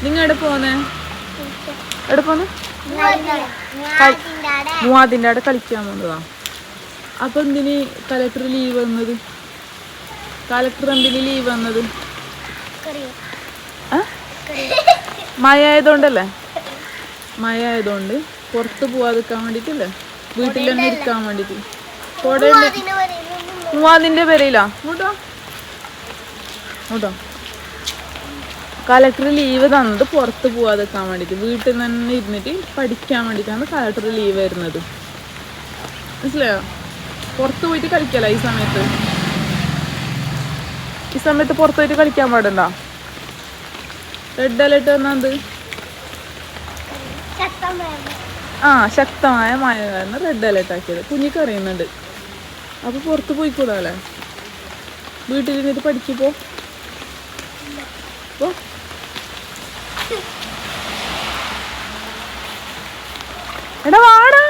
നിങ്ങ എവിടെ പോന്നെ? എവിടെ പോന്നെ? മൂവാതിൻ്റെ അവിടെ കളിക്കാൻ പോകുന്നതാ. അപ്പൊ എന്തിന് കലക്ടർ ലീവ് വന്നത്? കലക്ടർ എന്തിന് ലീവ് വന്നത്? മഴ ആയതുകൊണ്ടല്ലേ? മഴ ആയതുകൊണ്ട് പുറത്ത് പോവാതിരിക്കാൻ വേണ്ടിട്ടല്ലേ? വീട്ടിൽ തന്നെ ഇരിക്കാൻ വേണ്ടിട്ട്. മൂവാതിൻ്റെ പേരയിലാ കേട്ടോ. കലക്ടർ ലീവ് തന്നത് പുറത്ത് പോവാതിരിക്കാൻ വേണ്ടിട്ട്, വീട്ടിൽ തന്നെ ഇരുന്നിട്ട് പഠിക്കാൻ വേണ്ടിട്ടാണ് കലക്ടർ ലീവ് വരുന്നത്. മനസ്സിലായോ? പുറത്ത് പോയിട്ട് കളിക്കല ഈ സമയത്ത്. പുറത്ത് പോയിട്ട് കളിക്കാൻ പാടണ്ട. റെഡ് അലേർട്ട് വന്നത് ശക്തമായ മഴ കാരണം റെഡ് അലേർട്ട് ആക്കിയത്. കുഞ്ഞിക്ക് അറിയുന്നുണ്ട്. അപ്പൊ പുറത്ത് പോയിക്കൂടാല്ലേ? വീട്ടിലിരുന്നിട്ട് പഠിക്കുമ്പോ എടാ വാടാ.